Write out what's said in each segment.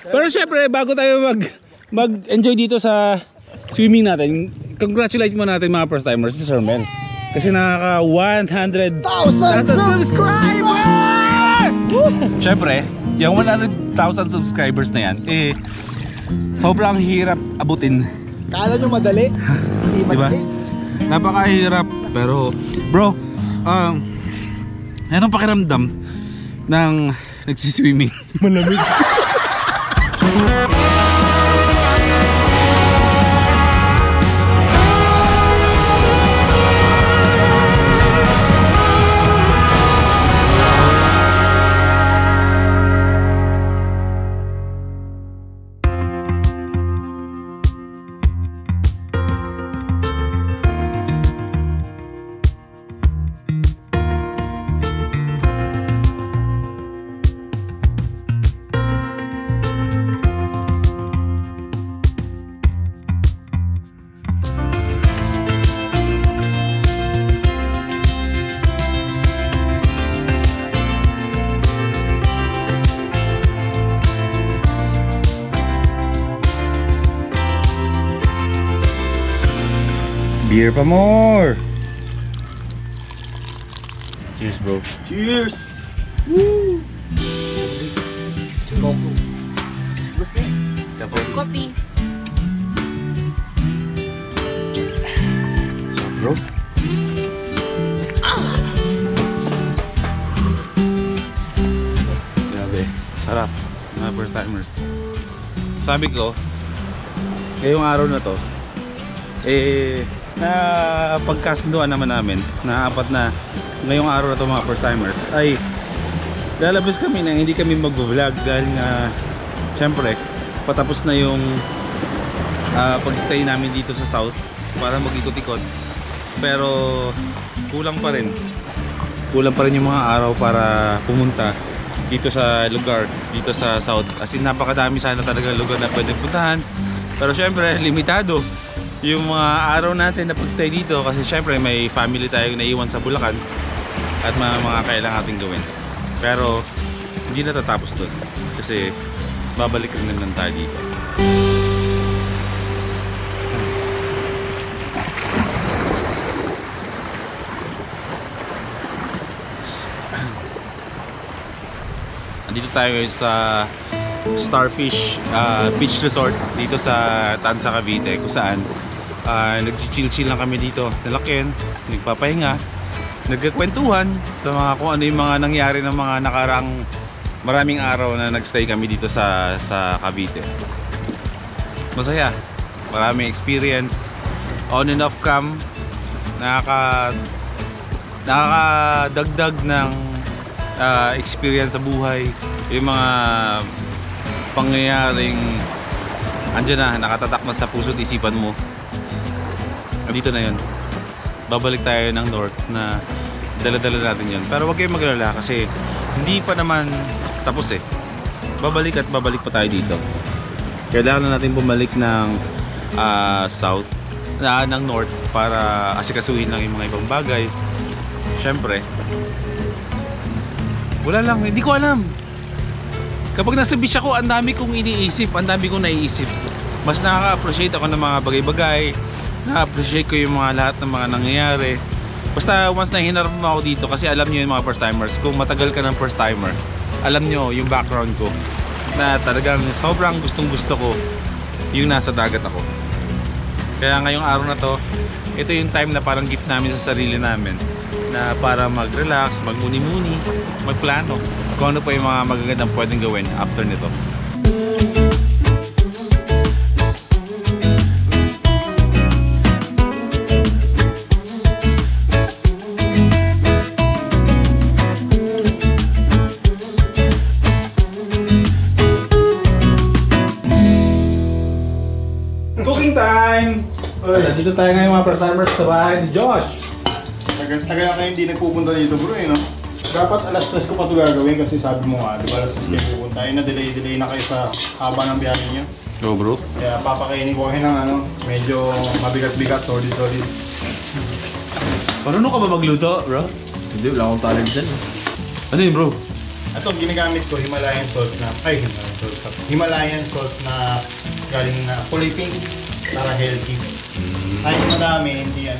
Pero syempre, bago tayo mag-enjoy dito sa swimming natin, congratulate mo natin mga first timers si Sir Mel. Kasi nakaka 100,000 subscribers! Syempre, yung 100,000 subscribers na yan, sobrang hirap abutin. Kala nyo madali? Hindi madali. Diba? Napakahirap. Pero, bro, anong pakiramdam ng nagsiswimming? Malamig. Beer pa more. Cheers, bro. Cheers! Woo! Coffee. Gusto? Coffee. So, bro. Grabe. Sarap. Mga first timers. Sabi ko, ngayong araw na to, na pagkasunduan naman namin na apat na ngayong araw na to mga first timers ay lalabas kami na hindi kami mag-vlog dahil nga syempre patapos na yung pag-stay namin dito sa south para mag-ikot-ikot, pero kulang pa rin yung mga araw para pumunta dito sa lugar dito sa south. As in, napakadami sana talaga lugar na pwede puntahan, pero syempre limitado yung mga araw natin na pag-stay dito kasi syempre may family tayong naiwan sa Bulacan at mga kailangan natin gawin. Pero hindi natatapos doon kasi babalik rin naman tayo dito. Andito tayo ngayon sa Starfish Beach Resort dito sa Tanza, Cavite, kung saan nag-chill-chill lang kami dito, nalakin, nagpapahinga, nagkakwentuhan sa mga kung ano yung mga nangyari ng mga nakarang maraming araw na nagstay kami dito sa Cavite. Masaya, maraming experience, on and off cam, nakakadagdag ng experience sa buhay, yung mga pangyayaring andyan na, nakatatak na sa puso't isipan mo. Dito na yun, babalik tayo ng north na dala-dala natin yun, pero huwag kayong mag-alala kasi hindi pa naman tapos babalik at babalik pa tayo dito. Kailangan na natin bumalik ng south ng north para asikasuhin lang yung mga ibang bagay. Syempre wala lang, hindi ko alam. Kapag nasa beach ako, ang dami kong iniisip, ang dami kong naiisip. Mas nakaka-appreciate ako ng mga bagay-bagay, na-appreciate ko yung mga lahat ng mga nangyayari. Basta once na hinarap mo ako dito, kasi alam nyo yung mga first timers, kung matagal ka ng first timer, alam nyo yung background ko, na talagang sobrang gustong gusto ko yung nasa dagat ako. Kaya ngayong araw na to, ito yung time na parang gift namin sa sarili namin, na para mag-relax, magmuni-muni, magplano kung ano pa yung mga magagandang pwedeng gawin after nito. Cooking time! Dito tayo ngayon mga first timers sa bahay ni Josh. Tagal na hindi nagpupunta dito bro no? Dapat alas 3 ko pa ito gagawin kasi sabi mo nga, di ba alas 3 kayo pupunta, na-delay na kayo sa haba ng biyahe nyo. Oo bro. Kaya papakainin ko kayo ng medyo mabigat-bigat, solid. Marunong ka ba magluto bro? Hindi, wala akong talent dyan. Ano yun bro? Ito, ginagamit ko Himalayan salt na, Himalayan salt na galing na kulay pink para healthy. Kahit madami, hindi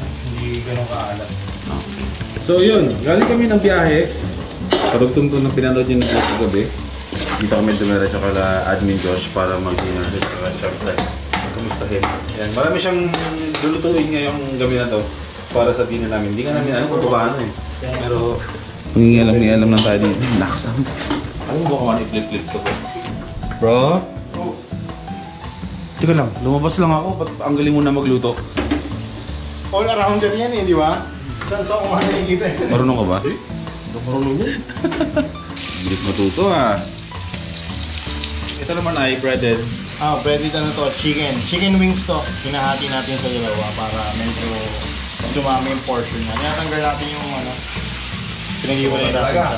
ganun kaalat. So yun, galing kami ng biyahe. Karugtong to ng pinanood nyo ng gabi. Dito kami dumiretso kala Admin Josh para mag-dinner. Siyempre, kumustahin. Yan, marami siyang lulutuin ngayong gabi na to para sa dinner namin. Hindi ka namin alam kung paano eh. Pero nangingialam lang tayo dito. Lakas naman. Alam mo ba kung ano i-flip ko to? Bro? Oh. Teka lang, lumabas lang ako. Ba't ang galing mo na magluto? All arounder yan eh, di ba? Saan sa kumain nakikita eh. Marunong ka ba? Marunong yun. Bilis matuto ah. Ito naman ay breaded. Breaded ano to, chicken. Chicken wings to. Hinahati natin sa dalawa para medyo dumami yung portion niya. Tinatanggal natin yung ano, pinag-iwalay natin siya.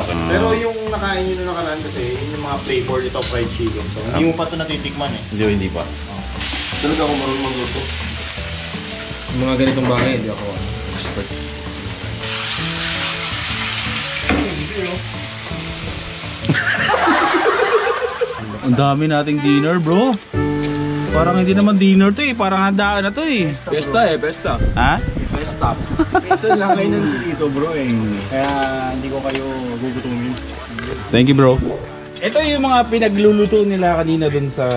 Okay. Pero yung nakain nyo na nakaraan kasi, yun yung mga flavor dito, fried chicken. So, hindi mo pa ito natitikman eh. Hindi pa. Talaga ako marunong magluto. Yung mga ganitong bagay, hindi ako Expert. Ang dami nating dinner, bro. Parang hindi naman dinner to eh. Parang handaan na to eh. Besta. Ha? Besta. Minsan lang kayo nandito bro eh. Kaya hindi ko kayo gugutumin. Thank you, bro. Ito yung mga pinagluluto nila kanina dun sa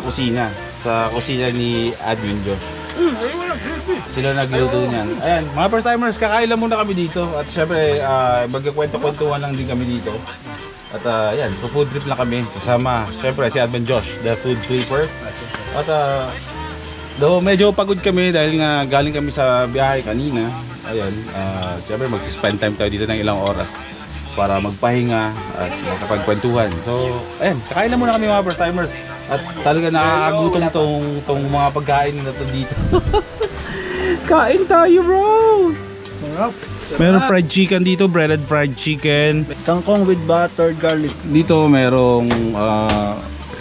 kusina. Sa kusina ni Admin Josh. Sila nagluto niyan. Ayan, mga first timers, kakain lang muna kami dito. At syempre, magkakwento-kwentuhan lang din kami dito. At ayan, food trip lang kami. Kasama, syempre, si Admin Josh, the food tripper. At though medyo pagod kami dahil nga galing kami sa biyahe kanina. Ayan, syempre magsispend time tayo dito ng ilang oras para magpahinga at makapagkwentuhan. So, ayan, kakain lang muna kami mga first timers. At talaga nakakagutom tong mga pagkain na to dito. Kain tayo, bro! Sarap. Meron fried chicken dito, breaded fried chicken. Kangkong with buttered garlic. Dito merong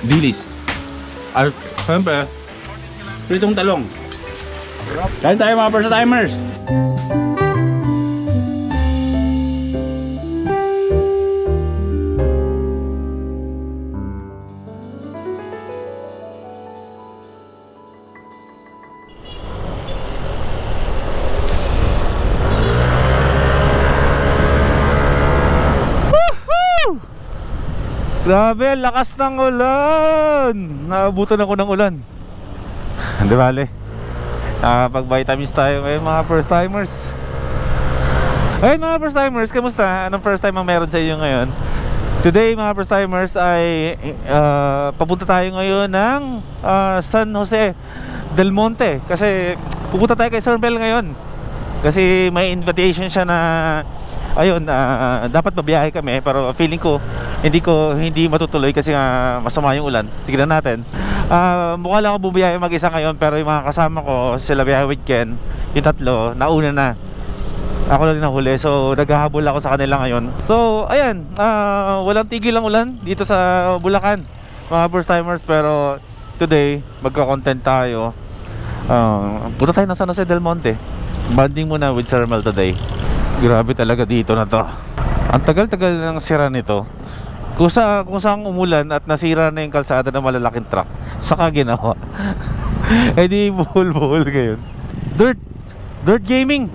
dilis. At syempre, pritong talong. Kain tayo mga first timers! Grabe, lakas ng ulan. Naabutan ako ng ulan. Hindi bale. Pag vitamins tayo ngayon mga first timers. Ayun mga first timers, kamusta? Anong first time ang meron sa inyo ngayon? Today mga first timers ay papunta tayo ngayon ng San Jose del Monte. Kasi pupunta tayo kay Sir Mel ngayon. Kasi may invitation siya na ayun, dapat mabiyahe kami. Pero feeling ko hindi matutuloy kasi nga masama yung ulan. Tignan natin. Mukha lang ako bubiyahe mag-isa ngayon. Pero yung mga kasama ko, sila biyahe with Ken, yung tatlo, nauna na. Ako lang nahuli. So naghahabol ako sa kanila ngayon. So ayan, walang tigil ang ulan dito sa Bulacan mga first timers. Pero today magka-content tayo. Punta tayo ng San Jose del Monte. Banding muna with Sir Mel today. Grabe talaga dito na to. Ang tagal-tagal ng sira nito. Kung saan umulan at nasira na yung kalsada ng malalaking truck, saka ginawa. Eh di buhol-buhol ngayon. Dirt gaming.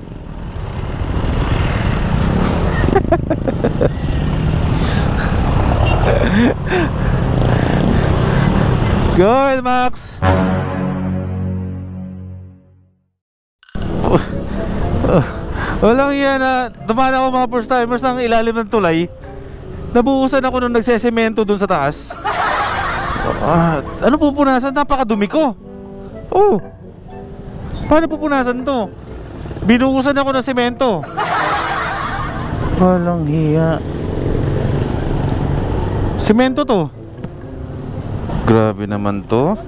Go ahead, Max. Walang yan na dumaan ako mga first timers ng ilalim ng tulay. Nabuhusan ako nung nagsesemento dun sa taas. Ano pupunasan? Napakadumi ko. Oh, paano pupunasan to? Binuhusan ako ng semento. Walang hiya. Semento to. Grabe naman to.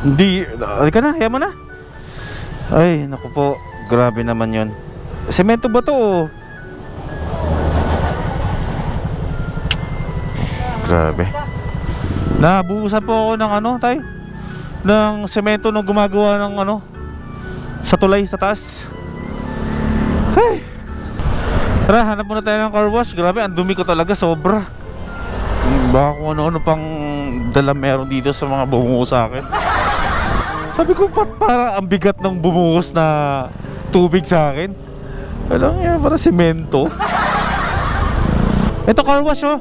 Hindi, halika na, hayaan mo na. Ay, naku po, grabe naman yun. Semento ba to? Grabe. Nabuhusan po ako ng ano, tay? ng semento nung gumagawa ng ano sa tulay sa taas. Hey! Tara, hanap muna tayo ng car wash. Grabe, ang dumi ko talaga, sobra. Baka kung ano-ano pang dala meron dito sa mga bumuhos sa akin. Sabi ko, para ang bigat ng bumuhos na tubig sa akin. Alam nga, para semento. Ito, car wash, oh.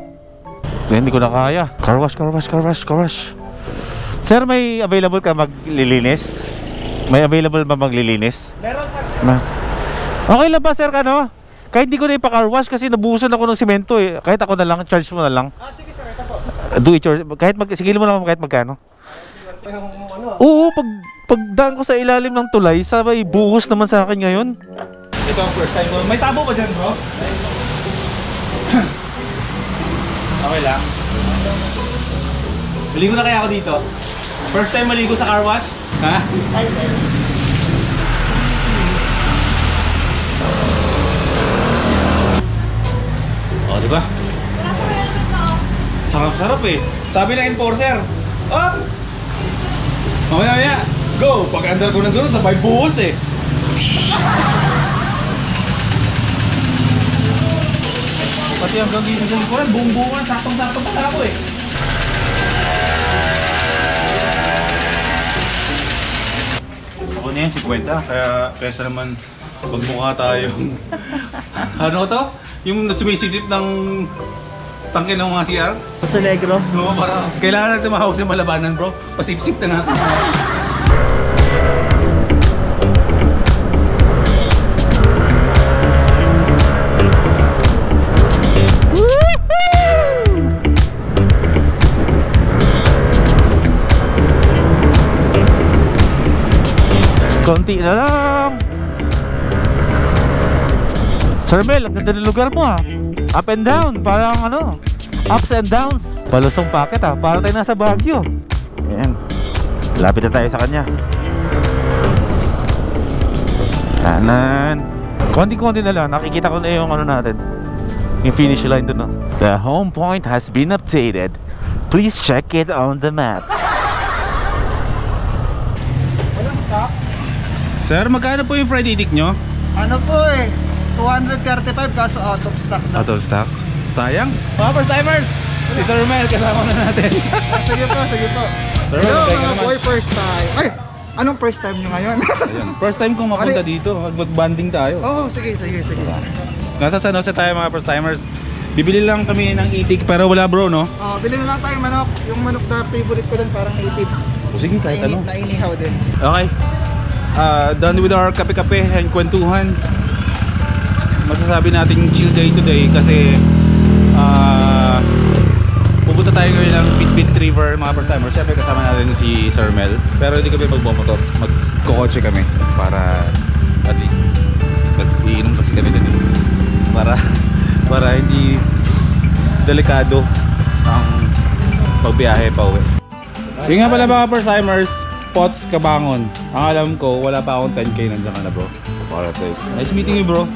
Hindi ko na kaya. Car wash. Sir, may available ka maglilinis? May available ba maglilinis? Meron sir. Okay lang ba, sir, ano? Kahit di ko na ipa-car wash kasi nabuhusan ako ng semento eh. Kahit ako na lang, charge mo na lang. Sige sir, ito po. Do it yourself. Kahit sigil mo lang kahit magkano. Oo, pagdaan ko sa ilalim ng tulay, sabay buhos naman sa akin ngayon. Ito ang first time ko. May tabo ba dyan, bro? Okay lang. Maligo na kaya ako dito? First time maligo sa car wash? Ha? O, diba? Sarap-sarap eh. Sabi ng enforcer, oh! Mamaya, go! Pag andar ko ng gano'n, sabay buhos eh. Pati hanggang dito sa likuran, buong-buungan, saktong-saktong pala ako eh. Ako na yan, 50. Kaya kesa naman magmukha tayong ano to? Yung sumisipsip ng tangke ng mga CR. Basta negro. No, para kailangan natin mahawak sa malabanan, bro. Pasipsip na natin. Konti na lang. Sir Mel, ang ganda ng lugar mo, ha. Up and down, parang ano, ups and downs. Palusong packet, ha. Parang tayo nasa Baguio. Ayan, lapit na tayo sa kanya. Kanan. Konti-konti na lang, nakikita ko na yung ano natin, yung finish line dun, no? The home point has been updated. Please check it on the map. Walang stock. Sir, magkano po yung fried itik nyo? Ano po eh, 235 kaso out of stock na. Out of stock? Sayang. Mga first timers, si Sir Mel, kasama na natin. Sige po. Sir Mel, Hello thank you mga naman. boy, first time. Ay, anong first time nyo ngayon? Ayun. First time kong mapunta dito, mag-banding tayo. Oo, sige. Nasa San Jose tayo mga first timers. Bibili lang kami ng itik pero wala bro, no? Bilhin na lang tayo manok. Yung manok na favorite ko dun parang native. O sige, kahit ano. Nainihaw din. Okay. Done with our kape-kape and kwentuhan. Masasabi natin chill day today kasi pupunta tayo ngayon ng Bitbit River mga first timers. Siyempre kasama natin si Sir Mel. Pero hindi kami magbumotor. Magkokotse kami para at least iinom kasi kami din. Para hindi delikado ang pagbiyahe pa uwi. Yung nga pala mga first timers, Pots Kabangon. Ang alam ko, wala pa akong 10k nandiyan ka na bro. Para place. Nice meeting you bro.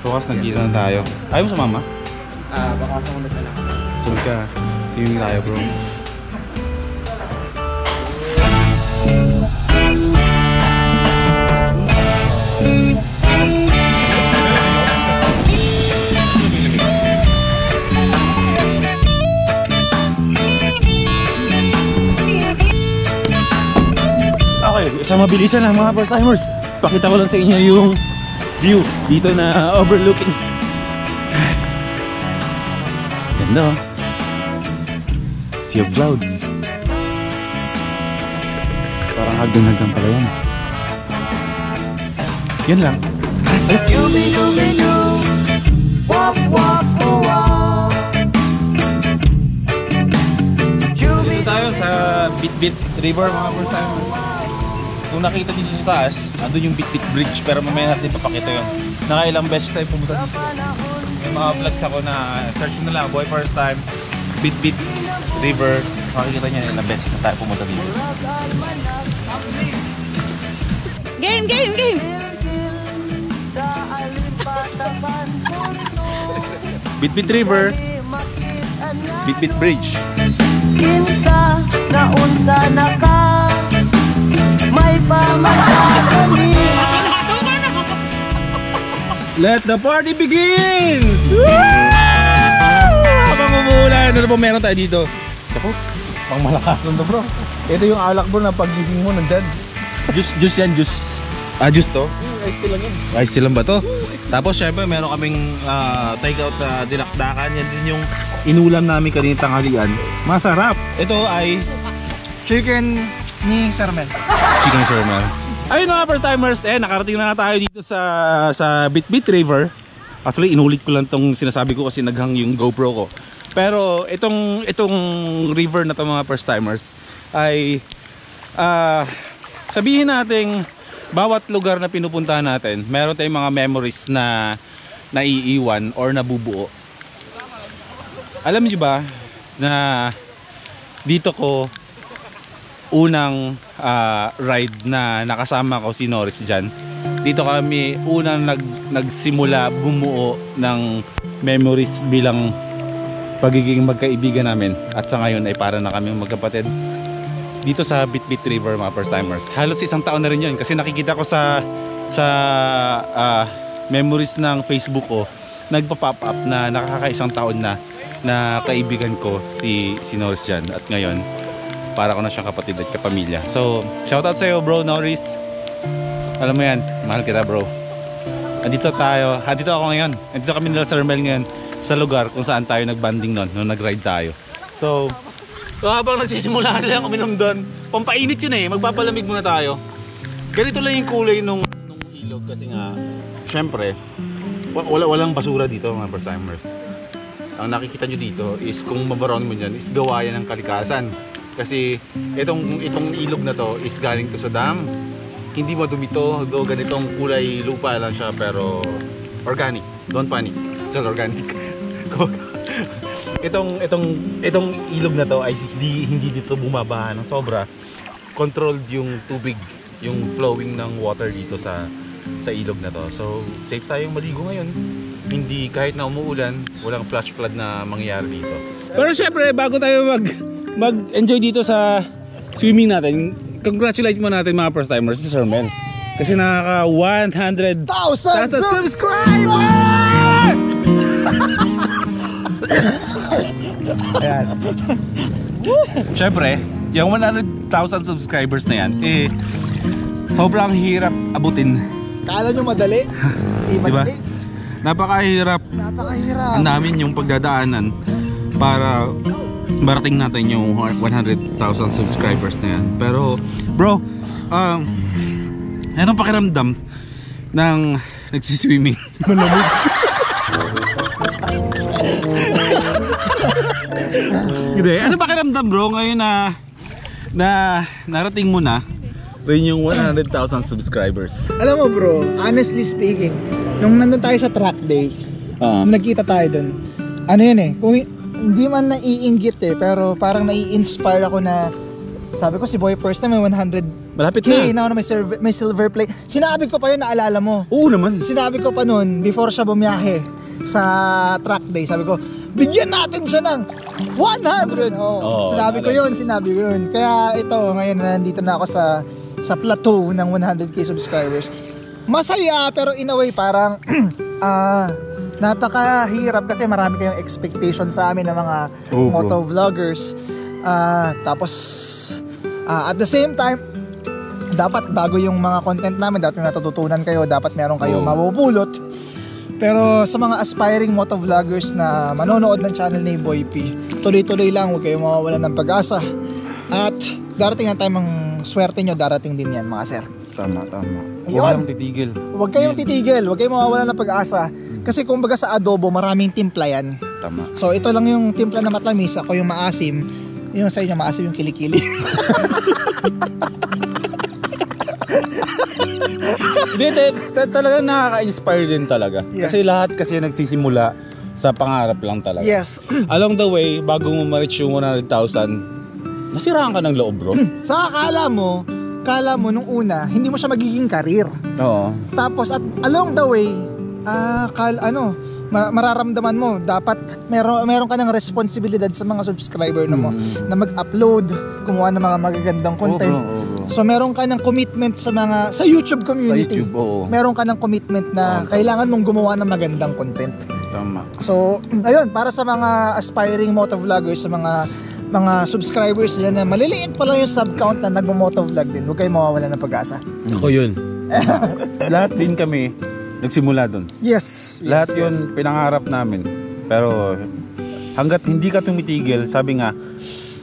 Bukas nagkita na tayo. Ayaw mo sumama? Baka sumunod na lang. Sunod ka. Swimming tayo bro. Okay, isang mabilisan lang mga first timers. Pakita ko lang sa inyo yung view dito na overlooking. Ganda oh. Sea of clouds. Parang hagdan-hagdan pala yan. Yan lang. Dito tayo sa Bitbit River mga first timers. Kung nakita dito sa taas, andun yung Bitbit Bridge pero mamaya natin papakita yun. Nakailang beses tayo pumunta dito. May mga vlogs ako na search na lang, boy first time, Bitbit River. Makikita niya ilang beses na tayo pumunta dito. Game! Bitbit River, Bitbit Bridge. Kinsa na unsa na ka Let the party begin! Habang umuulan, ano ba meron tayo dito? Ako, pang malakasan to bro. Ito yung alak bro na paggising mo nandyan. Juice yan, juice. Ah, juice to? Ice tea lang yan. Ice tea lang ba to? Tapos syempre meron kaming take out na dinakdakan. Yan din yung inulam namin kanina tanghalian. Masarap. Ito ay Chicken ni Sermel. chicken shawarma. Ayun mga first timers, nakarating na nga tayo dito sa Bitbit River. Actually inulit ko lang tong sinasabi ko kasi naghang yung GoPro ko. Pero itong river na to mga first timers ay sabihin nating bawat lugar na pinupuntahan natin, meron tayong mga memories na naiiwan or nabubuo. Alam niyo ba na dito ko unang ride na nakasama ko si Norris dyan. Dito kami unang nagsimula bumuo ng memories bilang pagiging magkaibigan namin. At sa ngayon ay para na kami magkapatid. Dito sa Bitbit River mga first timers. Halos isang taon na rin yun kasi nakikita ko sa memories ng Facebook ko, nagpa-pop up na nakakaisang taon na kaibigan ko si Norris dyan. At ngayon para ko na siyang kapatid at kapamilya. So, shoutout sa iyo bro Norris. Alam mo yan, mahal kita bro. Andito ako ngayon. Andito kami nila Sir Mel ngayon sa lugar kung saan tayo nagbanding nung nag-ride tayo. So habang nagsisimula na lang uminom doon, pampainit yun magpapalamig muna tayo. Ganito lang yung kulay nung ilog kasi nga syempre walang basura dito mga first timers. Ang nakikita nyo dito is kung mabaron mo yan is gawayan ng kalikasan. Kasi itong ilog na to is galing to sa dam. Hindi madumi to, do ganitong kulay lupa lang siya pero organic. Don't panic. It's all organic. itong ilog na to ay hindi dito bumabaha ng sobra. Controlled yung tubig, yung flowing ng water dito sa ilog na to. So safe tayong maligo ngayon. Hindi kahit na umuulan, walang flash flood na mangyayari dito. pero syempre bago tayo mag-enjoy dito sa swimming natin, congratulate mo natin mga first timers si Sir Mel. Kasi nakaka 100,000 subscribers! Ayan. Syempre, yung 100,000 subscribers na yan, sobrang hirap abutin. Kala nyo madali? Diba? Napakahirap. Ang namin yung pagdadaanan para marating natin yung 100,000 subscribers na yan. Pero bro, anong pakiramdam ng nagsiswimming? Malamig. Hindi, ano pakiramdam bro ngayon na narating mo na rin yung 100,000 subscribers? Alam mo bro, honestly speaking, nung nandun tayo sa track day, nung nagkita tayo dun, ano yun kung hindi man naiinggit pero parang nai-inspire ako na sabi ko si Boy First na may 100 malapit na ako may silver plate. Sinabi ko pa yun, naalala mo? Oo naman. Sinabi ko pa nun, before siya bumiyahe sa track day, sabi ko, bigyan natin siya ng 100! Sinabi ko yun. Kaya ito, ngayon na nandito na ako sa plateau ng 100k subscribers. Masaya, pero in a way parang napakahirap kasi marami kayong expectation sa amin ng mga motovloggers. Tapos at the same time, dapat bago yung mga content namin, dapat may natututunan kayo, dapat meron kayong mabubulot. Pero sa mga aspiring motovloggers na manonood ng channel ni Boy P, tuloy-tuloy lang, huwag kayong mawawalan ng pag-asa. At darating ang time ng swerte nyo, darating din yan mga sir. Tama. Huwag kayong titigil, huwag kayong mawawalan ng pag-asa. Kasi kumbaga sa adobo, maraming timpla yan. Tama. So ito lang yung timpla na matamis, ako yung maasim. Yung sa inyo, maasim yung kilikili. Hindi, talaga nakaka-inspire din talaga. Yes. Kasi lahat kasi nagsisimula sa pangarap lang talaga. Yes. Along the way, bago mo ma-reach yung 100,000, nasiraan ka ng loob bro. Sa kala mo nung una, hindi mo siya magiging karir. Oo. Tapos at along the way, mararamdaman mo dapat meron ka ng responsibilidad sa mga subscriber mo na mag-upload, gumawa ng mga magagandang content. So meron ka ng commitment sa YouTube community. Sa YouTube, oo. Meron ka ng commitment na kailangan mong gumawa ng magandang content. Tama. So, ayun, para sa mga aspiring motovloggers, sa mga subscribers dyan na maliliit pa lang yung sub count na nagmo-motovlog din, huwag kayong mawawala ng pag-asa. Ako yun. Lahat din kami nagsimula doon. Yes. Lahat yun pinangarap namin. Pero hanggat hindi ka tumitigil, sabi nga,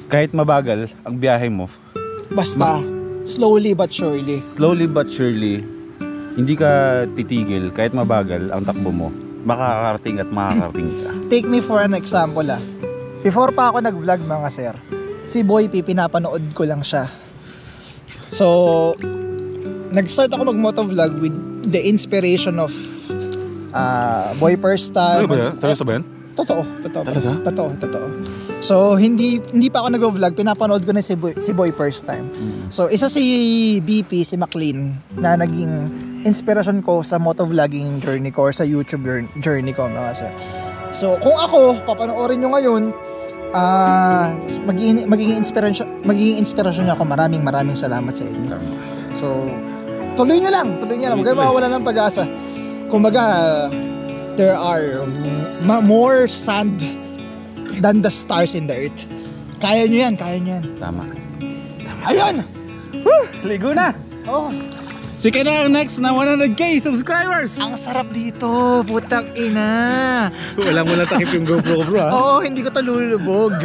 kahit mabagal ang biyahe mo, Basta, slowly but surely. slowly but surely, hindi ka titigil kahit mabagal ang takbo mo. Makakarating at makakarating ka. Take me for an example Before pa ako nag-vlog mga sir, si Boy P, pinapanood ko lang siya. So, nag-start ako mag-motovlog with the inspiration of Boy Perstal. Seryoso ba yan? Totoo. Talaga? Totoo. So, hindi pa ako nag-vlog, pinapanood ko na si Boy first time. So, isa si BP, si McLean, na naging inspirasyon ko sa motovlogging journey ko or sa YouTube journey ko, mga sir. So, kung ako, papanoorin nyo ngayon, magiging inspirasyon niya ako. Maraming salamat sa inyo. So, tuloy nyo lang. Huwag kayo mawawala ng pag-asa. Kumbaga, there are more sand than the stars in the earth. Kaya nyo yan. Tama. Ayun! Ligo na! Oh, Si Ken ang next na 100k subscribers! ang sarap dito, putang ina. Wala mo na takip yung GoPro ko, bro, ha? Oo, hindi ko talulubog.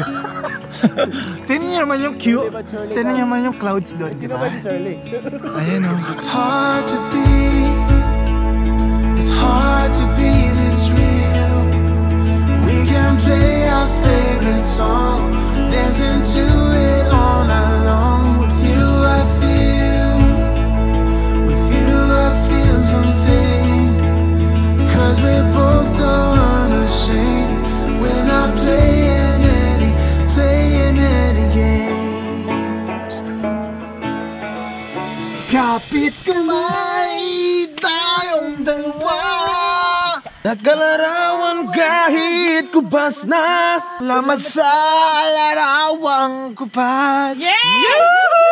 Tingnan niyo naman yung cute. Tingnan niyo naman yung clouds doon, di ba? Ayan oh. It's hard to be this real. We can play our favorite song, dancing to it all night long. With you I feel something, 'cause we're both so unashamed. We're not playing any games. Kapit kamay tayong dalawa, Nagkalarawan kahit kubas na. lamas sa larawang kupas. Yeah!